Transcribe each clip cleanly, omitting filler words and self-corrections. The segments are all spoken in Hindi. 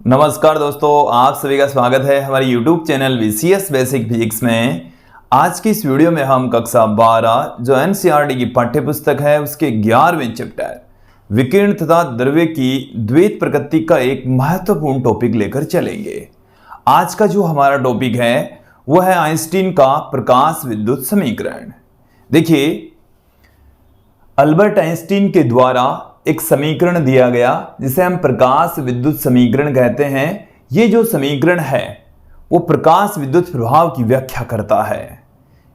नमस्कार दोस्तों, आप सभी का स्वागत है हमारे YouTube channel VCS basic physics में। आज की इस वीडियो में हम कक्षा 12 जो NCERT की पाठ्य पुस्तक है उसके 11वें चैप्टर विकिरण तथा द्रव्य की द्वैत प्रकृति का एक महत्वपूर्ण टॉपिक लेकर चलेंगे। आज का जो हमारा टॉपिक है वह है आइंस्टीन का प्रकाश विद्युत समीकरण। देखिए, अल्बर्ट आइंस्टीन के द्वारा एक समीकरण दिया गया जिसे हम प्रकाश विद्युत समीकरण कहते हैं। ये जो समीकरण है वो प्रकाश विद्युत प्रभाव की व्याख्या करता है।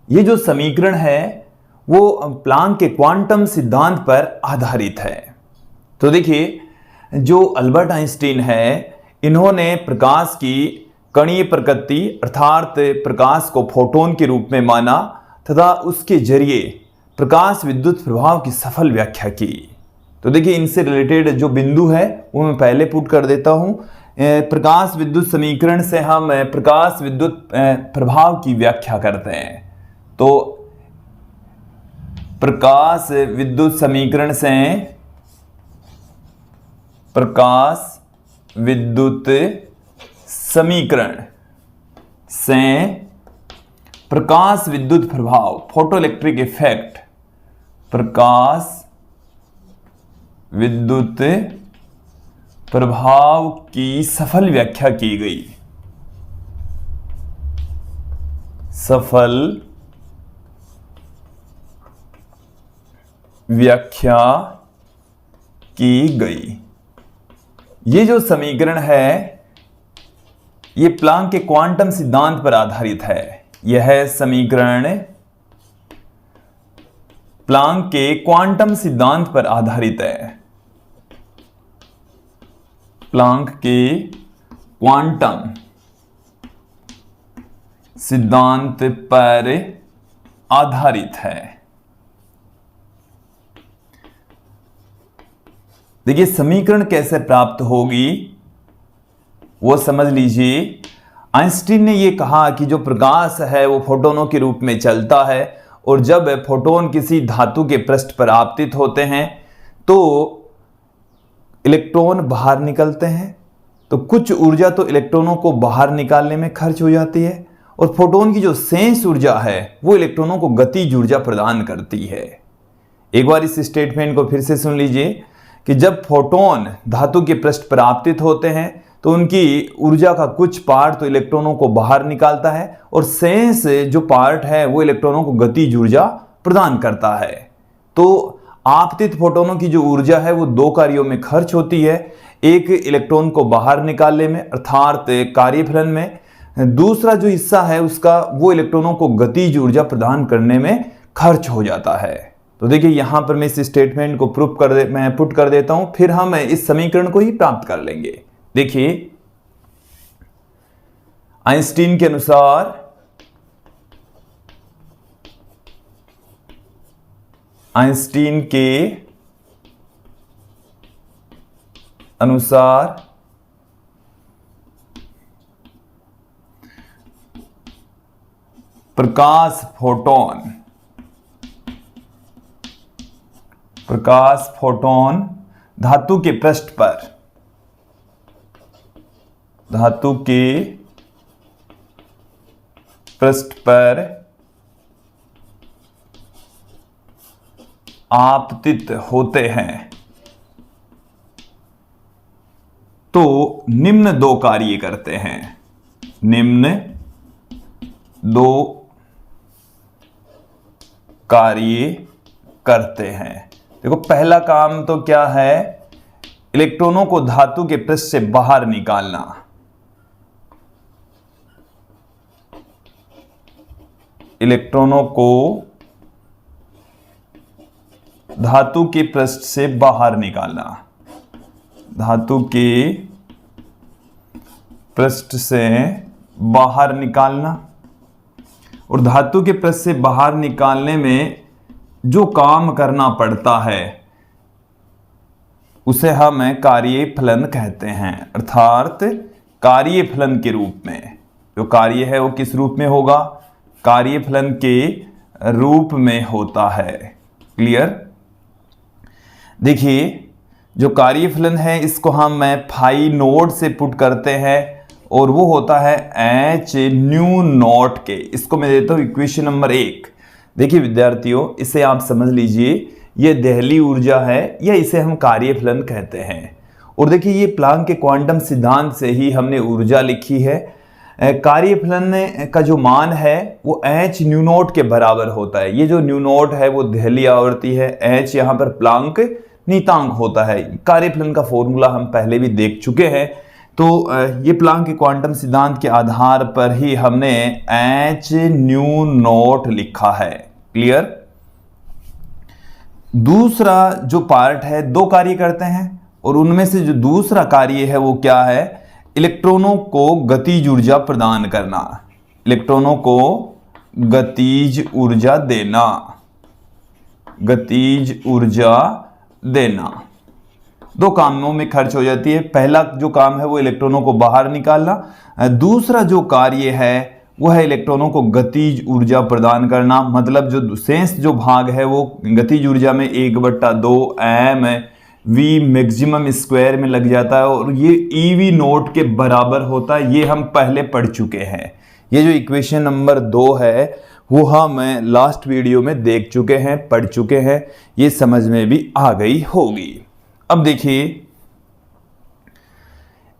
ये जो समीकरण है वो प्लांक के क्वांटम सिद्धांत पर आधारित है। तो देखिए, जो अल्बर्ट आइंस्टीन है इन्होंने प्रकाश की कणीय प्रकृति अर्थात प्रकाश को फोटोन के रूप में माना तथा उसके जरिए प्रकाश विद्युत प्रभाव की सफल व्याख्या की। तो देखिए, इनसे रिलेटेड जो बिंदु है वो मैं पहले पुट कर देता हूं। प्रकाश विद्युत समीकरण से हम प्रकाश विद्युत प्रभाव की व्याख्या करते हैं। तो प्रकाश विद्युत समीकरण से प्रकाश विद्युत समीकरण से प्रकाश विद्युत प्रभाव फोटोइलेक्ट्रिक इफेक्ट प्रकाश विद्युत प्रभाव की सफल व्याख्या की गई। सफल व्याख्या की गई। ये जो समीकरण है ये प्लांक के क्वांटम सिद्धांत पर आधारित है। यह समीकरण प्लांक के क्वांटम सिद्धांत पर आधारित है। प्लांक के क्वांटम सिद्धांत पर आधारित है। देखिए, समीकरण कैसे प्राप्त होगी वो समझ लीजिए। आइंस्टीन ने यह कहा कि जो प्रकाश है वो फोटोनों के रूप में चलता है और जब फोटोन किसी धातु के पृष्ठ पर आपतित होते हैं तो इलेक्ट्रॉन बाहर निकलते हैं। तो कुछ ऊर्जा तो इलेक्ट्रॉनों को बाहर निकालने में खर्च हो जाती है और फोटोन की जो शेष ऊर्जा है वो इलेक्ट्रॉनों को गतिज ऊर्जा प्रदान करती है। एक बार इस स्टेटमेंट को फिर से सुन लीजिए कि जब फोटोन धातु के पृष्ठ पर आपतित होते हैं तो उनकी ऊर्जा का कुछ पार्ट तो इलेक्ट्रॉनों को बाहर निकालता है और शेष जो पार्ट है वो इलेक्ट्रॉनों को गतिज ऊर्जा प्रदान करता है। तो आपतित फोटोनों की जो ऊर्जा है वो दो कार्यों में खर्च होती है। एक इलेक्ट्रॉन को बाहर निकालने में अर्थात कार्यफलन में, दूसरा जो हिस्सा है उसका वो इलेक्ट्रॉनों को गतिज ऊर्जा प्रदान करने में खर्च हो जाता है। तो देखिए, यहां पर मैं इस स्टेटमेंट को मैं पुट कर देता हूं, फिर हम इस समीकरण को ही प्राप्त कर लेंगे। देखिए, आइंस्टीन के अनुसार प्रकाश फोटोन धातु के पृष्ठ पर आपतित होते हैं तो निम्न दो कार्य करते हैं। निम्न दो कार्य करते हैं। देखो, पहला काम तो क्या है, इलेक्ट्रॉनों को धातु के पृष्ठ से बाहर निकालना। इलेक्ट्रॉनों को धातु के पृष्ठ से बाहर निकालना। धातु के पृष्ठ से बाहर निकालना और धातु के पृष्ठ से बाहर निकालने में जो काम करना पड़ता है उसे हम कार्यफलन कहते हैं। अर्थात कार्यफलन के रूप में जो कार्य है वो किस रूप में होगा, कार्यफलन के रूप में होता है। क्लियर। देखिए, जो कार्यफलन है इसको हम फाई नोट से पुट करते हैं और वो होता है एच न्यू नॉट के। इसको मैं देता हूं इक्वेशन नंबर 1। देखिए विद्यार्थियों, इसे आप समझ लीजिए, ये देहली ऊर्जा है या इसे हम कार्यफलन कहते हैं। और देखिए ये प्लांक के क्वांटम सिद्धांत से ही हमने ऊर्जा लिखी है। कार्यफलन का जो मान है वो एच न्यू नॉट के बराबर होता है। ये जो न्यू नॉट है वो देहली आवृत्ति है, एच यहाँ पर प्लांक नीतांक होता है। कार्यफलन का फॉर्मूला हम पहले भी देख चुके हैं। तो ये प्लांक के क्वांटम सिद्धांत के आधार पर ही हमने एच न्यू नॉट लिखा है। क्लियर। दूसरा जो पार्ट है, दो कार्य करते हैं और उनमें से जो दूसरा कार्य है वो क्या है? इलेक्ट्रॉनों को गतिज ऊर्जा प्रदान करना, इलेक्ट्रॉनों को गतिज ऊर्जा देना, गतिज ऊर्जा देना। दो कामों में खर्च हो जाती है। पहला जो काम है वो इलेक्ट्रॉनों को बाहर निकालना, दूसरा जो कार्य है वो है इलेक्ट्रॉनों को गतिज ऊर्जा प्रदान करना। मतलब जो शेष जो भाग है वो गतिज ऊर्जा में 1/2 m v मैक्सिमम स्क्वायर में लग जाता है और ये EV नोट के बराबर होता है। ये हम पहले पढ़ चुके हैं। ये जो इक्वेशन नंबर 2 है वो हम लास्ट वीडियो में देख चुके हैं, पढ़ चुके हैं। ये समझ में भी आ गई होगी। अब देखिए,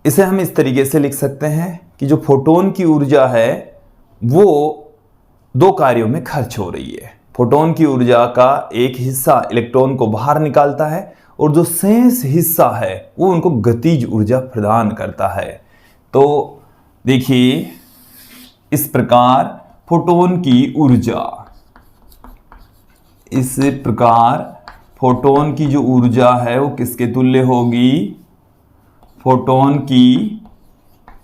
इसे हम इस तरीके से लिख सकते हैं कि जो फोटोन की ऊर्जा है वो दो कार्यों में खर्च हो रही है। फोटोन की ऊर्जा का एक हिस्सा इलेक्ट्रॉन को बाहर निकालता है और जो शेष हिस्सा है वो उनको गतिज ऊर्जा प्रदान करता है। तो देखिए, इस प्रकार फोटोन की ऊर्जा, इस प्रकार फोटोन की जो ऊर्जा है वो किसके तुल्य होगी? फोटोन की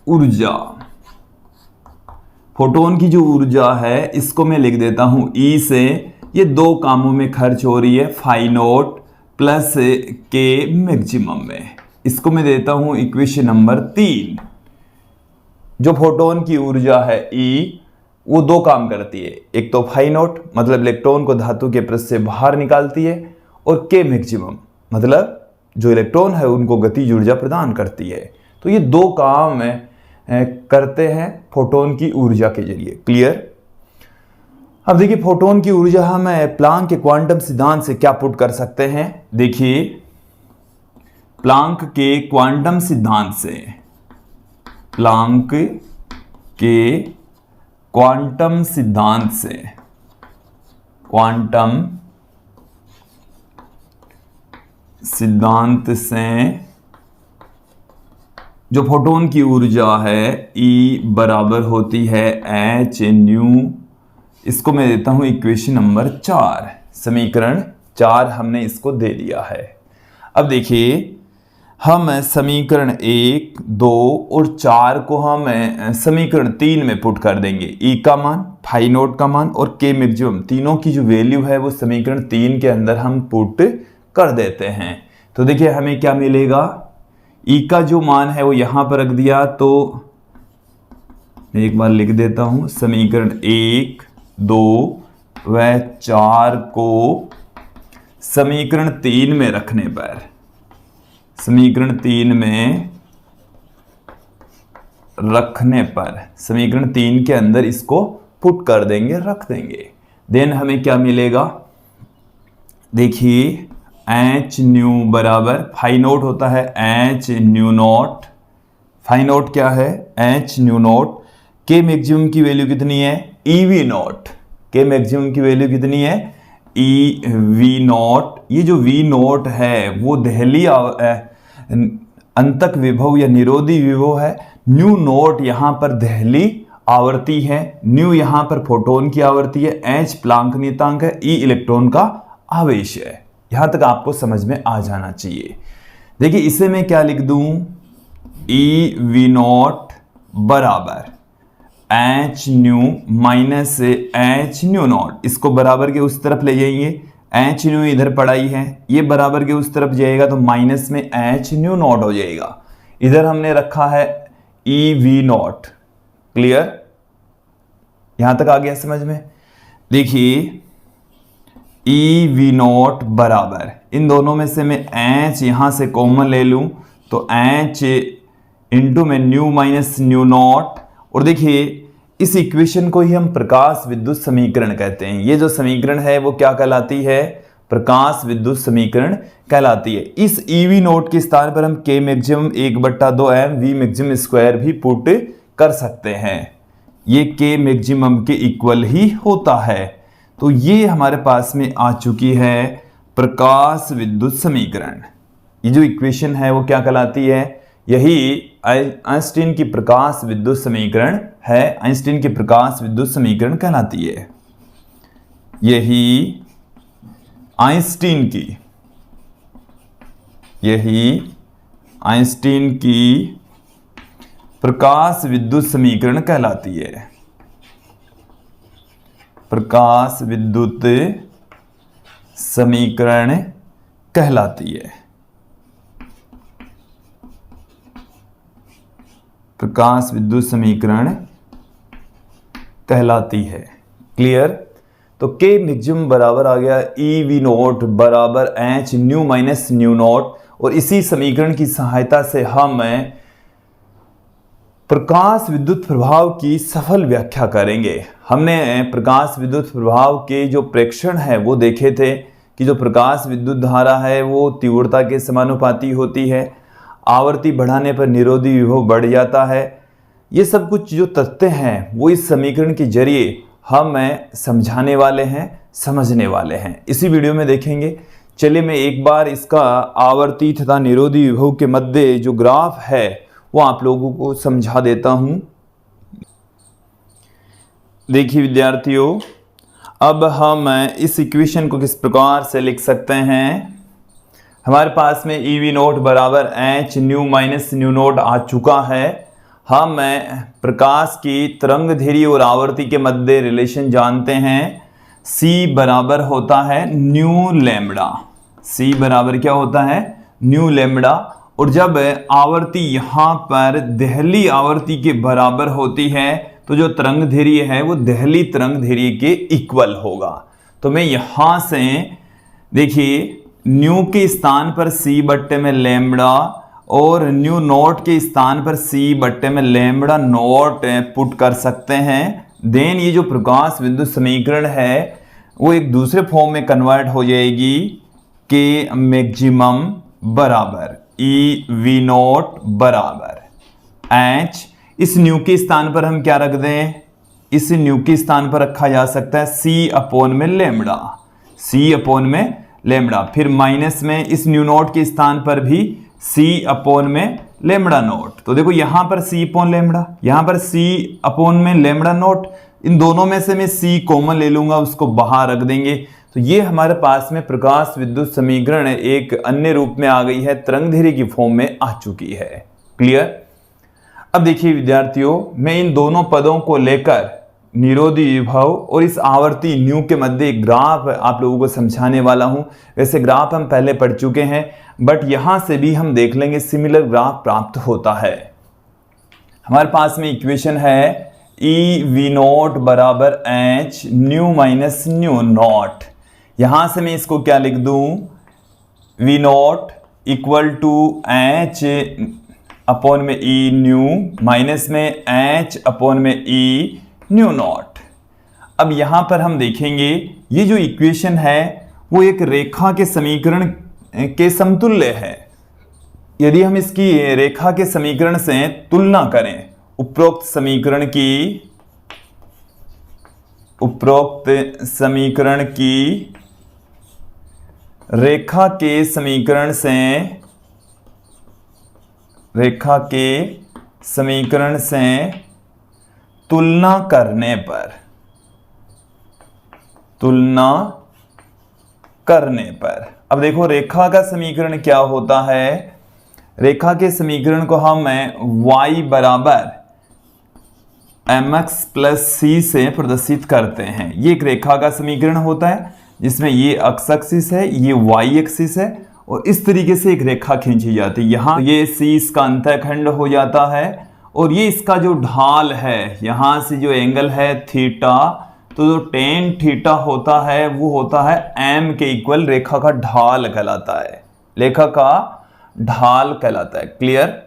ऊर्जा, फोटोन की जो ऊर्जा है इसको मैं लिख देता हूं E से। ये दो कामों में खर्च हो रही है, फाई नोट प्लस के मैक्सिमम में। इसको मैं देता हूं इक्वेशन नंबर 3। जो फोटोन की ऊर्जा है E, वो दो काम करती है। एक तो फाई नोट मतलब इलेक्ट्रॉन को धातु के पृष्ठ से बाहर निकालती है, और के मैक्सिमम मतलब जो इलेक्ट्रॉन है उनको गतिज ऊर्जा प्रदान करती है। तो ये दो काम करते हैं फोटोन की ऊर्जा के जरिए। क्लियर। अब देखिए, फोटोन की ऊर्जा हम प्लांक के क्वांटम सिद्धांत से क्या पुट कर सकते हैं? देखिए, प्लांक के क्वांटम सिद्धांत से, प्लांक के क्वांटम सिद्धांत से, क्वांटम सिद्धांत से जो फोटोन की ऊर्जा है E बराबर होती है एच न्यू। इसको मैं देता हूं इक्वेशन नंबर 4। समीकरण 4 हमने इसको दे दिया है। अब देखिए, हम समीकरण 1, 2 और 4 को हम समीकरण 3 में पुट कर देंगे। E का मान, फाई नोट का मान और के मैक्सिमम, तीनों की जो वैल्यू है वो समीकरण 3 के अंदर हम पुट कर देते हैं। तो देखिए हमें क्या मिलेगा? E का जो मान है वो यहां पर रख दिया, तो मैं एक बार लिख देता हूं। समीकरण 1, 2 व 4 को समीकरण 3 में रखने पर, समीकरण 3 में रखने पर, समीकरण 3 के अंदर इसको पुट कर देंगे, रख देंगे। देन हमें क्या मिलेगा? देखिए, एच न्यू बराबर फाई नोट होता है H nu naught. Phi naught क्या है? H nu naught. K maximum की वैल्यू कितनी है? EV naught. के मैक्सिमम की वैल्यू कितनी है? EV naught. ये जो V नॉट है वो देहली अंतक विभव या निरोधी विभव है। न्यू नॉट यहां पर देहली आवृत्ति है, न्यू यहां पर फोटोन की आवृत्ति है, H प्लांक नियतांक है, E इलेक्ट्रॉन का आवेश है। यहां तक आपको समझ में आ जाना चाहिए। देखिए, इसे मैं क्या लिख दूं? EV नॉट बराबर H nu minus H nu not. इसको बराबर के उस तरफ ले जाइए, एच न्यू इधर पढ़ाई है, ये बराबर के उस तरफ जाएगा तो माइनस में एच न्यू नॉट हो जाएगा। इधर हमने रखा है EV नॉट। क्लियर। यहां तक आ गया समझ में? देखिए, ई वी नॉट बराबर, इन दोनों में से मैं एच यहां से कॉमन ले लूं तो एच इंटू में न्यू माइनस न्यू नॉट। और देखिए इस इक्वेशन को ही हम प्रकाश विद्युत समीकरण कहते हैं। ये जो समीकरण है वो क्या कहलाती है? प्रकाश विद्युत समीकरण कहलाती है। इस ईवी नोट के स्थान पर हम K maximum 1/2 M V maximum square भी पुट कर सकते हैं। ये के मैक्सिमम के इक्वल ही होता है। तो ये हमारे पास में आ चुकी है प्रकाश विद्युत समीकरण। ये जो इक्वेशन है वो क्या कहलाती है? यही आइंस्टीन की प्रकाश विद्युत समीकरण है। आइंस्टीन की प्रकाश विद्युत समीकरण कहलाती है। यही आइंस्टीन की प्रकाश विद्युत समीकरण कहलाती है। प्रकाश विद्युत समीकरण कहलाती है। प्रकाश विद्युत समीकरण कहलाती है। क्लियर? तो के मैक्सिमम बराबर आ गया ई वी नॉट बराबर H nu minus nu not. और इसी समीकरण की सहायता से हम प्रकाश विद्युत प्रभाव की सफल व्याख्या करेंगे। हमने प्रकाश विद्युत प्रभाव के जो प्रेक्षण है वो देखे थे कि जो प्रकाश विद्युत धारा है वो तीव्रता के समानुपाती होती है। आवर्ती बढ़ाने पर निरोधी विभव बढ़ जाता है। ये सब कुछ जो तथ्य हैं वो इस समीकरण के जरिए हम समझाने वाले हैं, समझने वाले हैं। इसी वीडियो में देखेंगे। चलिए मैं एक बार इसका आवर्ती तथा निरोधी विभव के मध्य जो ग्राफ है वो आप लोगों को समझा देता हूं। देखिए विद्यार्थियों, अब हम इस इक्वेशन को किस प्रकार से लिख सकते हैं? हमारे पास में ई वी नोट बराबर H nu minus nu naught आ चुका है। हम प्रकाश की तरंग धैर्य और आवर्ती के मध्य रिलेशन जानते हैं। C बराबर होता है न्यू लैम्बडा। C बराबर क्या होता है? New lambda. और जब आवर्ती यहाँ पर दहली आवर्ती के बराबर होती है तो जो तरंग धैर्य है वो दहली तरंग धैर्य के इक्वल होगा। तो मैं यहाँ से देखिए न्यू के स्थान पर C बट्टे में लैम्बडा और न्यू नॉट के स्थान पर C बट्टे में लैम्बडा नॉट पुट कर सकते हैं। देन ये जो प्रकाश विद्युत समीकरण है वो एक दूसरे फॉर्म में कन्वर्ट हो जाएगी। के मैक्सिमम बराबर ई वी नॉट बराबर एच। इस न्यू के स्थान पर हम क्या रख दें? इस न्यू के स्थान पर रखा जा सकता है C अपॉन में लैम्बडा। C अपॉन में लैम्बडा। फिर माइनस में इस न्यू नॉट के स्थान पर भी C अपॉन में लैम्बडा नॉट। तो देखो यहां पर C अपॉन लैम्बडा, यहां पर C अपॉन में लैम्बडा नॉट। इन दोनों में से मैं C कॉमन ले लूंगा, उसको बाहर रख देंगे। तो ये हमारे पास में प्रकाश विद्युत समीकरण एक अन्य रूप में आ गई है, तरंग धैर्य की फॉर्म में आ चुकी है। क्लियर? अब देखिए विद्यार्थियों, मैं इन दोनों पदों को लेकर निरोधी विभव और इस आवर्ती न्यू के मध्य एक ग्राफ आप लोगों को समझाने वाला हूं। वैसे ग्राफ हम पहले पढ़ चुके हैं बट यहां से भी हम देख लेंगे सिमिलर ग्राफ प्राप्त होता है। हमारे पास में इक्वेशन है ई वी नॉट बराबर H nu minus nu naught. यहां से मैं इसको क्या लिख दूं? V naught equal to H upon में ई न्यू माइनस में एच अपॉन में ई न्यू नॉट। अब यहां पर हम देखेंगे ये जो इक्वेशन है वो एक रेखा के समीकरण के समतुल्य है। यदि हम इसकी रेखा के समीकरण से तुलना करें, उपरोक्त समीकरण की रेखा के समीकरण से तुलना करने पर अब देखो रेखा का समीकरण क्या होता है? रेखा के समीकरण को हम y बराबर mx प्लस c से प्रदर्शित करते हैं। ये एक रेखा का समीकरण होता है जिसमें ये x एक्सिस है, ये y एक्सिस है और इस तरीके से एक रेखा खींची जाती है। यहाँ ये c इसका अंतःखंड हो जाता है और ये इसका जो ढाल है, यहाँ से जो एंगल है थीटा तो जो टेन थीटा होता है वो होता है m के इक्वल रेखा का ढाल कहलाता है, रेखा का ढाल कहलाता है। क्लियर।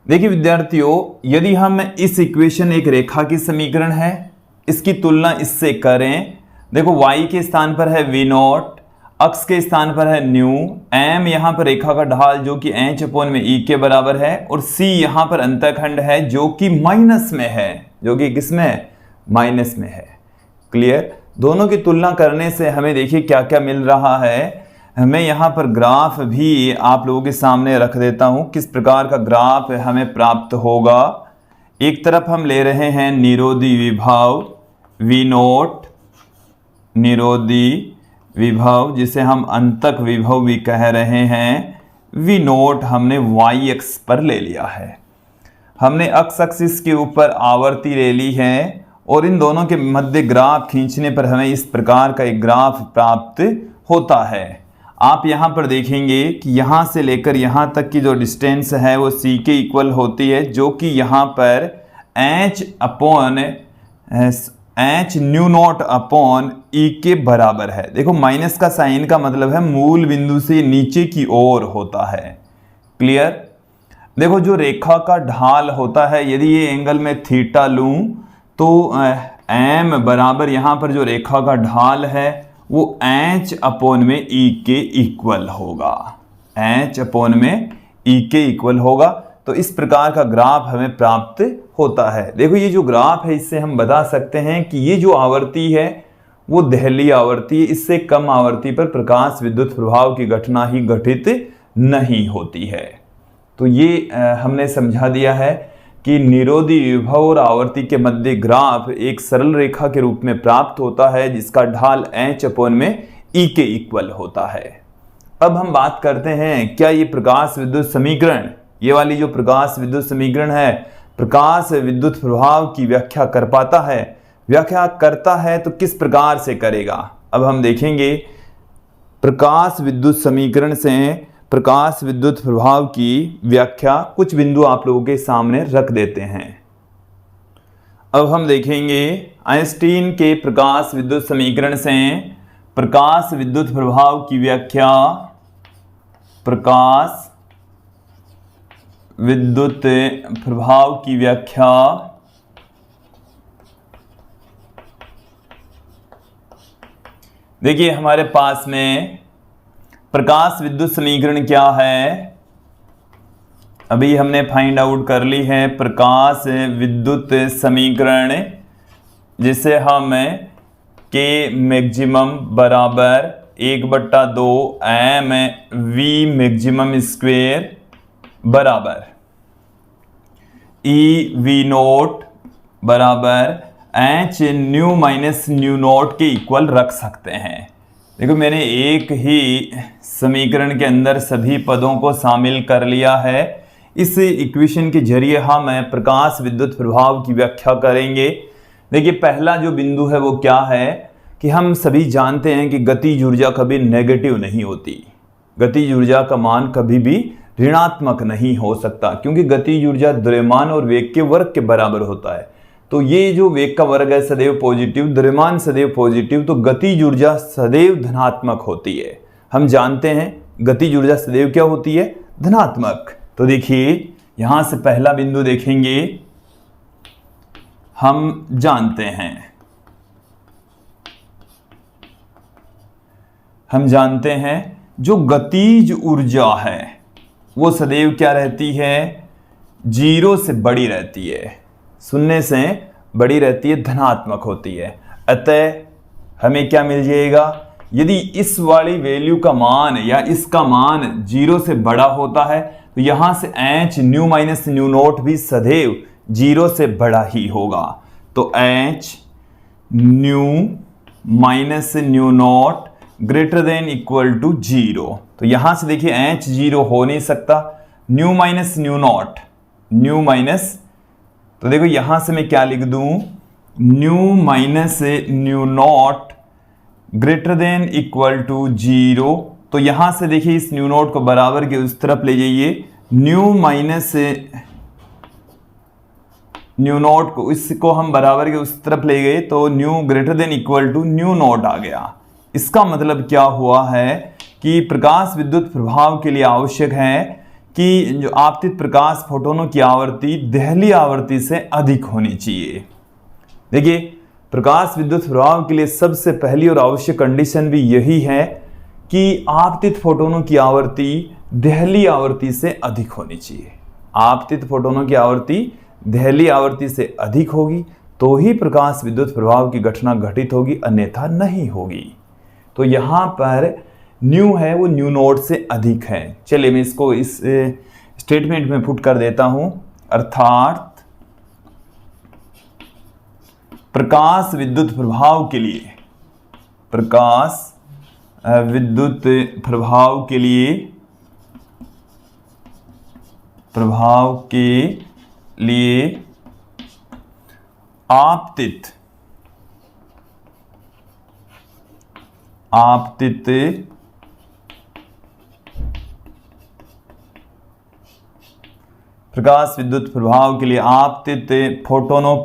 देखिए विद्यार्थियों, यदि हम इस इक्वेशन, एक रेखा की समीकरण है, इसकी तुलना इससे करें, देखो y के स्थान पर है v नॉट, अक्ष के स्थान पर है न्यू, m यहाँ पर रेखा का ढाल जो कि h अपॉन में e के बराबर है, और c यहाँ पर अंतःखंड है जो कि माइनस में है, जो कि किस में है, माइनस में है। क्लियर। दोनों की तुलना करने से हमें देखिए क्या क्या मिल रहा है। हमें यहाँ पर ग्राफ भी आप लोगों के सामने रख देता हूँ, किस प्रकार का ग्राफ हमें प्राप्त होगा। एक तरफ हम ले रहे हैं निरोधी विभव v नॉट, निरोधी विभव जिसे हम अंतक विभव भी कह रहे हैं, v नॉट हमने y अक्ष पर ले लिया है। हमने x एक्सिस के ऊपर आवर्ती ले ली है, और इन दोनों के मध्य ग्राफ खींचने पर हमें इस प्रकार का एक ग्राफ प्राप्त होता है। आप यहाँ पर देखेंगे कि यहाँ से लेकर यहाँ तक की जो डिस्टेंस है वो c के इक्वल होती है, जो कि यहाँ पर h upon h new not upon e के बराबर है। देखो माइनस का साइन का मतलब है मूल बिंदु से नीचे की ओर होता है। क्लियर। देखो जो रेखा का ढाल होता है, यदि ये एंगल में थीटा लूं तो m बराबर यहाँ पर जो रेखा का ढाल है वो h अपॉन में e के इक्वल होगा, h अपॉन में e के इक्वल होगा। तो इस प्रकार का ग्राफ हमें प्राप्त होता है। देखो ये जो ग्राफ है, इससे हम बता सकते हैं कि ये जो आवृत्ति है वो दहली आवृत्ति है, इससे कम आवृत्ति पर प्रकाश विद्युत प्रभाव की घटना ही घटित नहीं होती है। तो ये हमने समझा दिया है कि निरोधी विभव और आवर्ती के मध्य ग्राफ एक सरल रेखा के रूप में प्राप्त होता है, जिसका ढाल h अपॉन में e के इक्वल होता है। अब हम बात करते हैं, क्या ये प्रकाश विद्युत समीकरण, ये वाली जो प्रकाश विद्युत समीकरण है, प्रकाश विद्युत प्रभाव की व्याख्या कर पाता है? व्याख्या करता है तो किस प्रकार से करेगा? अब हम देखेंगे प्रकाश विद्युत समीकरण से प्रकाश विद्युत प्रभाव की व्याख्या कुछ बिंदु आप लोगों के सामने रख देते हैं। अब हम देखेंगे आइंस्टीन के प्रकाश विद्युत समीकरण से प्रकाश विद्युत प्रभाव की व्याख्या, प्रकाश विद्युत प्रभाव की व्याख्या देखिए हमारे पास में प्रकाश विद्युत समीकरण क्या है, अभी हमने फाइंड आउट कर ली है। प्रकाश विद्युत समीकरण जिसे हम के मैक्सिमम बराबर 1/2 m v मैक्सिमम स्क्वेयर बराबर ई वी नोट बराबर h nu minus nu note के इक्वल रख सकते हैं। देखो मैंने एक ही समीकरण के अंदर सभी पदों को शामिल कर लिया है। इस इक्वेशन के जरिए हम प्रकाश विद्युत प्रभाव की व्याख्या करेंगे। देखिए पहला जो बिंदु है वो क्या है कि हम सभी जानते हैं कि गतिज ऊर्जा कभी नेगेटिव नहीं होती। गतिज ऊर्जा का मान कभी भी ऋणात्मक नहीं हो सकता, क्योंकि गतिज ऊर्जा द्रव्यमान और वेग के वर्ग के बराबर होता है। तो ये जो वेग का वर्ग है सदैव पॉजिटिव, द्रव्यमान सदैव पॉजिटिव, तो गतिज ऊर्जा सदैव धनात्मक होती है। हम जानते हैं गतिज ऊर्जा सदैव क्या होती है, धनात्मक। तो देखिए यहां से पहला बिंदु देखेंगे, हम जानते हैं जो गतिज ऊर्जा है वो सदैव क्या रहती है, 0 से बड़ी रहती है, 0 से बड़ी रहती है, धनात्मक होती है। अतः हमें क्या मिल जाएगा, यदि इस वाली वैल्यू का मान या इसका मान 0 से बड़ा होता है तो यहां से h nu minus nu naught भी सदैव 0 से बड़ा ही होगा। तो h nu minus nu naught greater than equal to 0। तो यहां से देखिए h 0 हो नहीं सकता, nu minus nu naught, nu minus, तो देखो यहां से मैं क्या लिख दूं, nu minus nu naught greater than equal to 0। तो यहां से देखिए इस न्यू नोट को बराबर के उस तरफ ले जाइए, न्यू माइनस न्यू नॉट को, इसको हम बराबर के उस तरफ ले गए तो nu greater than equal to nu naught आ गया। इसका मतलब क्या हुआ है कि प्रकाश विद्युत प्रभाव के लिए आवश्यक है कि जो आपतित प्रकाश फोटोनों की आवृत्ति देहली आवृत्ति से अधिक होनी चाहिए। देखिए, प्रकाश विद्युत प्रभाव के लिए सबसे पहली और आवश्यक कंडीशन भी यही है कि आपतित फोटोनों की आवृत्ति देहली आवृत्ति से अधिक होनी चाहिए। आपतित फोटोनों की आवृत्ति देहली आवृत्ति से अधिक होगी तो ही प्रकाश विद्युत प्रभाव की घटना घटित होगी, अन्यथा नहीं होगी। तो यहां पर न्यू है वो न्यू नॉट से अधिक है। चलिए मैं इसको इस स्टेटमेंट में पुट कर देता हूं, अर्थात प्रकाश विद्युत प्रभाव के लिए, प्रकाश विद्युत प्रभाव के लिए आपतित प्रकाश विद्युत प्रभाव के लिए आपतित फोटोनों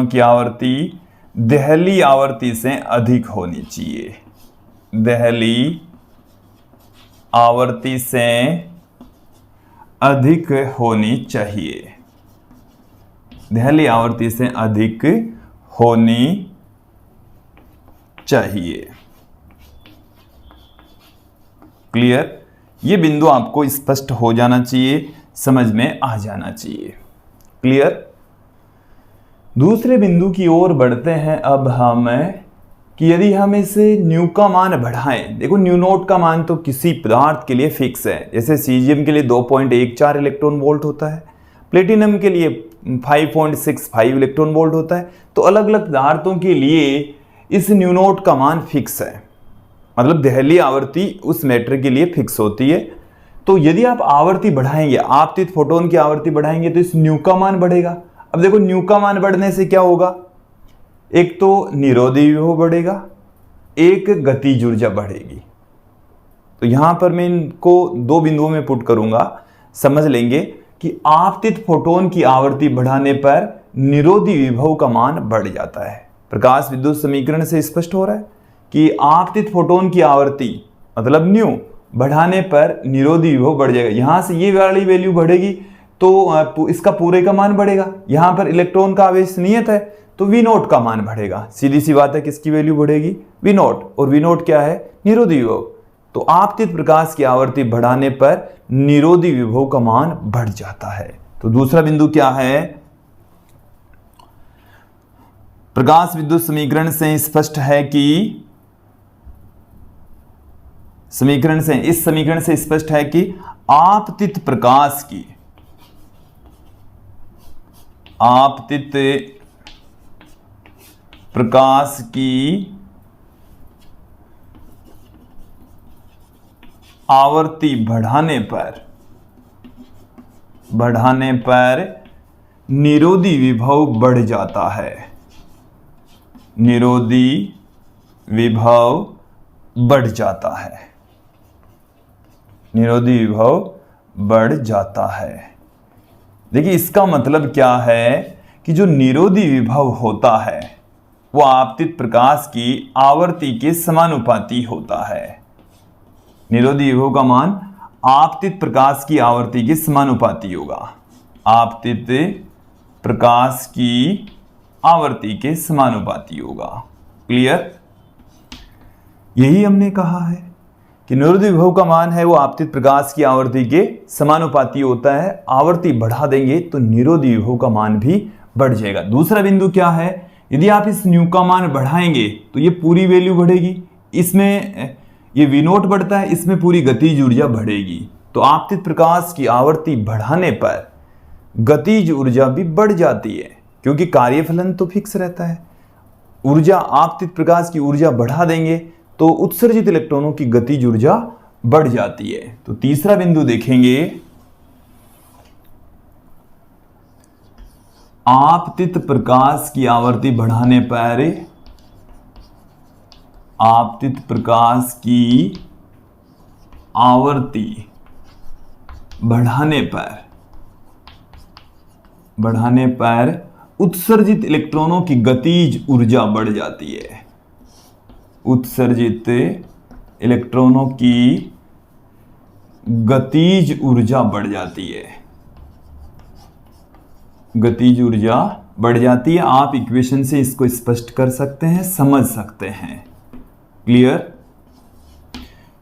की आवृत्ति देहली आवृत्ति से अधिक होनी चाहिए। देहली आवृत्ति से अधिक होनी चाहिए। देहली आवृत्ति से अधिक होनी चाहिए। क्लियर? ये बिंदु आपको स्पष्ट हो जाना चाहिए, समझ में आ जाना चाहिए। क्लियर? दूसरे बिंदु की ओर बढ़ते हैं अब हम कि यदि हम इसे न्यू का मान बढ़ाएं। देखो, न्यू नॉट का मान तो किसी पदार्थ के लिए फिक्स है। जैसे सीजियम के लिए 2.14 इलेक्ट्रॉन वोल्ट होता है, प्लेटिनम के लिए 5.65 इलेक्ट्रॉन वोल्ट होता है। तो अलग अलग पदार्थों के लिए इस न्यू नॉट का मान फिक्स है, मतलब देहली आवृत्ति उस मैटर के लिए फिक्स होती है। तो यदि आप आवृत्ति बढ़ाएंगे, आपतित फोटोन की आवृत्ति बढ़ाएंगे तो इस न्यू का मान बढ़ेगा। अब देखो, न्यू का मान बढ़ने से क्या होगा, एक तो निरोधी विभव बढ़ेगा, एक गतिज ऊर्जा बढ़ेगी। तो यहां पर मैं इनको दो बिंदुओं में पुट करूंगा, समझ लेंगे कि आपतित फोटोन की आवृत्ति बढ़ाने पर निरोधी विभव का मान बढ़ जाता है। प्रकाश विद्युत समीकरण से स्पष्ट हो रहा है कि आपतित फोटोन की आवृत्ति मतलब न्यू बढ़ाने पर निरोधी विभव बढ़ जाएगा। यहां से ये वाली वैल्यू बढ़ेगी तो इसका पूरे का मान बढ़ेगा। यहां पर इलेक्ट्रॉन का आवेश नियत है तो वी नॉट का मान बढ़ेगा। सीधी सी बात है, किसकी वैल्यू बढ़ेगी, वी नॉट। और वी नॉट क्या है, निरोधी विभव। तो आपतित प्रकाश की आवृत्ति बढ़ाने पर निरोधी विभव का मान बढ़ जाता है। तो दूसरा बिंदु क्या है, प्रकाश विद्युत समीकरण से स्पष्ट है कि इस समीकरण से स्पष्ट है कि आपतित प्रकाश की आवृत्ति बढ़ाने पर निरोधी विभव बढ़ जाता है। निरोधी विभव बढ़ जाता है। निरोधी विभव बढ़ जाता है। देखिए, इसका मतलब क्या है कि जो निरोधी विभव होता है वो आपतित प्रकाश की आवृत्ति के समानुपाती होता है। निरोधी विभव का मान आपतित प्रकाश की आवृत्ति के समानुपाती होगा। आपतित प्रकाश की आवृत्ति के समानुपाती होगा। क्लियर? यही हमने कहा है कि निरोधी विभव का मान है वो आपतित प्रकाश की आवृत्ति के समानुपाती होता है। आवृत्ति बढ़ा देंगे तो निरोधी विभव का मान भी बढ़ जाएगा। दूसरा बिंदु क्या है, यदि आप इस न्यू का मान बढ़ाएंगे तो ये पूरी वैल्यू बढ़ेगी। इसमें ये वी नॉट बढ़ता है, इसमें पूरी गतिज ऊर्जा बढ़ेगी। तो आपतित प्रकाश की आवृत्ति बढ़ाने पर गतिज ऊर्जा भी बढ़ जाती है, क्योंकि कार्यफलन तो फिक्स रहता है। ऊर्जा, आपतित प्रकाश की ऊर्जा बढ़ा देंगे तो उत्सर्जित इलेक्ट्रॉनों की गतिज ऊर्जा बढ़ जाती है। तो तीसरा बिंदु देखेंगे, आपतित प्रकाश की आवृत्ति बढ़ाने पर आपतित प्रकाश की आवृत्ति बढ़ाने पर उत्सर्जित इलेक्ट्रॉनों की गतिज ऊर्जा बढ़ जाती है। उत्सर्जित इलेक्ट्रॉनों की गतिज ऊर्जा बढ़ जाती है। गतिज ऊर्जा बढ़ जाती है। आप इक्वेशन से इसको स्पष्ट कर सकते हैं, समझ सकते हैं। क्लियर।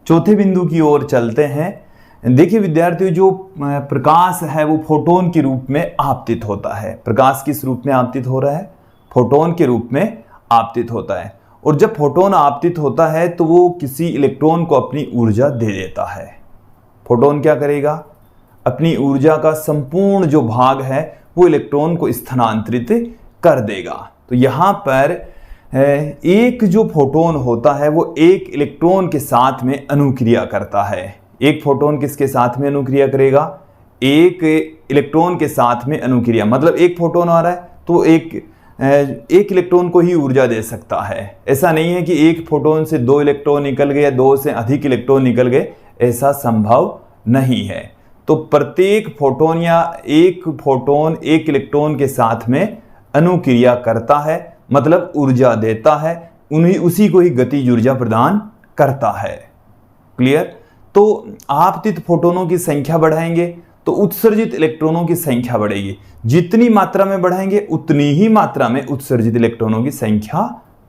चौथे बिंदु की ओर चलते हैं। देखिए विद्यार्थियों, जो प्रकाश है वो फोटोन के रूप में आपतित होता है। प्रकाश किस रूप में आपतित हो रहा है? फोटोन के रूप में आपतित होता है। और जब फोटोन आपतित होता है तो वो किसी इलेक्ट्रॉन को अपनी ऊर्जा दे देता है। फोटोन क्या करेगा? अपनी ऊर्जा का संपूर्ण जो भाग है वो इलेक्ट्रॉन को स्थानांतरित कर देगा। तो यहाँ पर एक जो फोटोन होता है वो एक इलेक्ट्रॉन के साथ में अनुक्रिया करता है। एक फोटोन किसके साथ में अनुक्रिया करेगा? एक इलेक्ट्रॉन के साथ में अनुक्रिया। मतलब एक फोटोन आ रहा है तो एक इलेक्ट्रॉन को ही ऊर्जा दे सकता है। ऐसा नहीं है कि एक फोटोन से दो इलेक्ट्रॉन निकल गए या दो से अधिक इलेक्ट्रॉन निकल गए, ऐसा संभव नहीं है। तो प्रत्येक फोटोन या एक फोटोन एक इलेक्ट्रॉन के साथ में अनुक्रिया करता है, मतलब ऊर्जा देता है, उसी को ही गतिज ऊर्जा प्रदान करता है। क्लियर। तो आपतित फोटोनों की संख्या बढ़ाएंगे तो उत्सर्जित इलेक्ट्रॉनों की संख्या बढ़ेगी। जितनी मात्रा में बढ़ाएंगे उतनी ही मात्रा में उत्सर्जित इलेक्ट्रॉनों की संख्या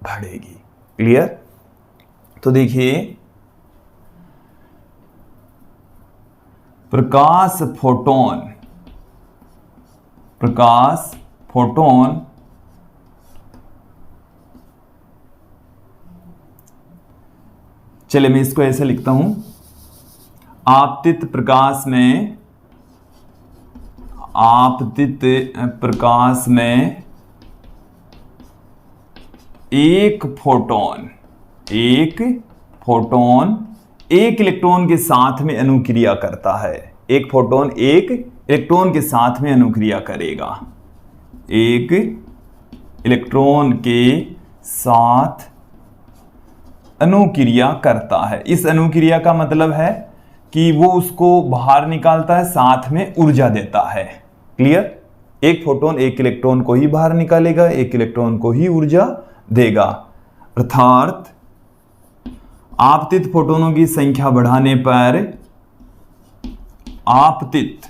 बढ़ेगी। क्लियर। तो देखिए, प्रकाश फोटोन चलिए मैं इसको ऐसे लिखता हूं। आपतित प्रकाश में एक फोटोन एक इलेक्ट्रॉन के साथ में अनुक्रिया करता है। एक फोटोन एक इलेक्ट्रॉन के साथ में अनुक्रिया करेगा। एक इलेक्ट्रॉन के साथ अनुक्रिया करता है। इस अनुक्रिया का मतलब है कि वो उसको बाहर निकालता है, साथ में ऊर्जा देता है। क्लियर। एक फोटोन एक इलेक्ट्रॉन को ही बाहर निकालेगा, एक इलेक्ट्रॉन को ही ऊर्जा देगा। अर्थात आपतित फोटोनों की संख्या बढ़ाने पर आपतित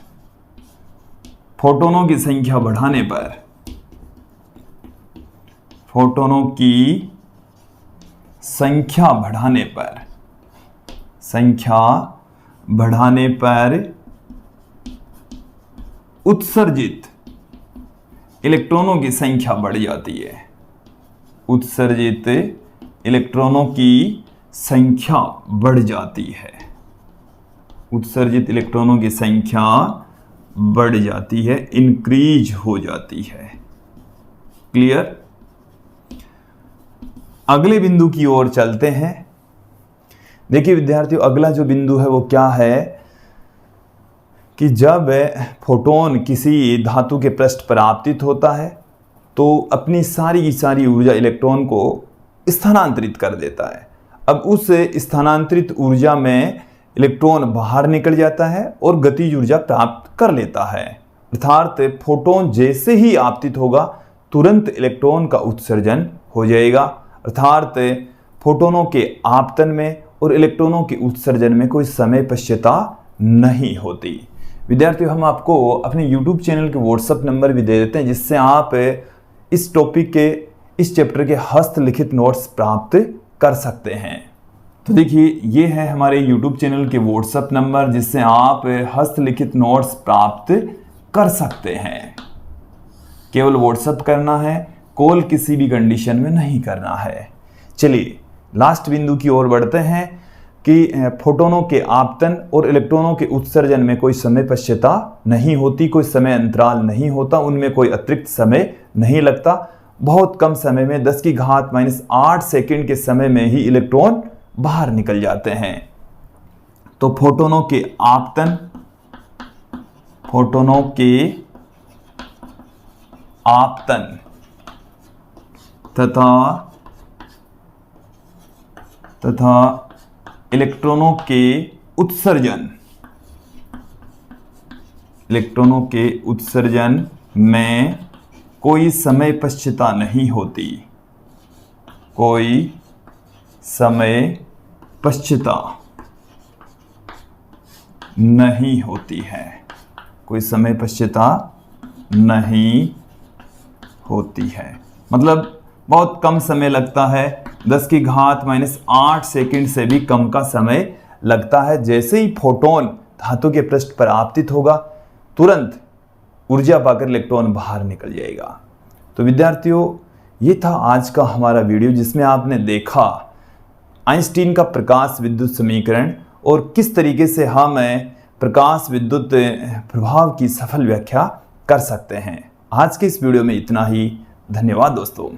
फोटोनों की संख्या बढ़ाने पर फोटोनों की संख्या बढ़ाने पर उत्सर्जित इलेक्ट्रॉनों की संख्या बढ़ जाती है। उत्सर्जित इलेक्ट्रॉनों की संख्या बढ़ जाती है। उत्सर्जित इलेक्ट्रॉनों की संख्या बढ़ जाती है, इंक्रीज हो जाती है। क्लियर। अगले बिंदु की ओर चलते हैं। देखिए विद्यार्थियों, अगला जो बिंदु है वो क्या है कि जब फोटोन किसी धातु के पृष्ठ पर आपतित होता है तो अपनी सारी की सारी ऊर्जा इलेक्ट्रॉन को स्थानांतरित कर देता है। अब उस स्थानांतरित ऊर्जा में इलेक्ट्रॉन बाहर निकल जाता है और गतिज ऊर्जा प्राप्त कर लेता है। अर्थात फोटोन जैसे ही आपतित होगा तुरंत इलेक्ट्रॉन का उत्सर्जन हो जाएगा। अर्थात फोटोनों के आपतन में और इलेक्ट्रॉनों के उत्सर्जन में कोई समय पश्चता नहीं होती। विद्यार्थियों, हम आपको अपने YouTube चैनल के WhatsApp नंबर भी दे देते हैं, जिससे आप इस टॉपिक के इस चैप्टर के हस्तलिखित नोट्स प्राप्त कर सकते हैं। तो देखिए, ये है हमारे YouTube चैनल के WhatsApp नंबर, जिससे आप हस्तलिखित नोट्स प्राप्त कर सकते हैं। केवल WhatsApp करना है, कॉल किसी भी कंडीशन में नहीं करना है। चलिए लास्ट बिंदु की ओर बढ़ते हैं कि फोटोनों के आपतन और इलेक्ट्रॉनों के उत्सर्जन में कोई समय पश्चता नहीं होती, कोई समय अंतराल नहीं होता, उनमें कोई अतिरिक्त समय नहीं लगता। बहुत कम समय में 10⁻⁸ सेकंड के समय में ही इलेक्ट्रॉन बाहर निकल जाते हैं। तो फोटोनों के आपतन तथा इलेक्ट्रॉनों के उत्सर्जन इलेक्ट्रॉनों के उत्सर्जन में कोई समय पश्चिता नहीं होती, कोई समय पश्चिता नहीं होती है, कोई समय पश्चिता नहीं होती है। मतलब बहुत कम समय लगता है, 10 की घात -8 सेकंड से भी कम का समय लगता है। जैसे ही फोटोन धातु के पृष्ठ पर आपतित होगा, तुरंत ऊर्जा पाकर इलेक्ट्रॉन बाहर निकल जाएगा। तो विद्यार्थियों, ये था आज का हमारा वीडियो, जिसमें आपने देखा आइंस्टीन का प्रकाश विद्युत समीकरण और किस तरीके से हम प्रकाश विद्युत प्रभाव की सफल व्याख्या कर सकते हैं। आज के इस वीडियो में इतना ही। धन्यवाद दोस्तों।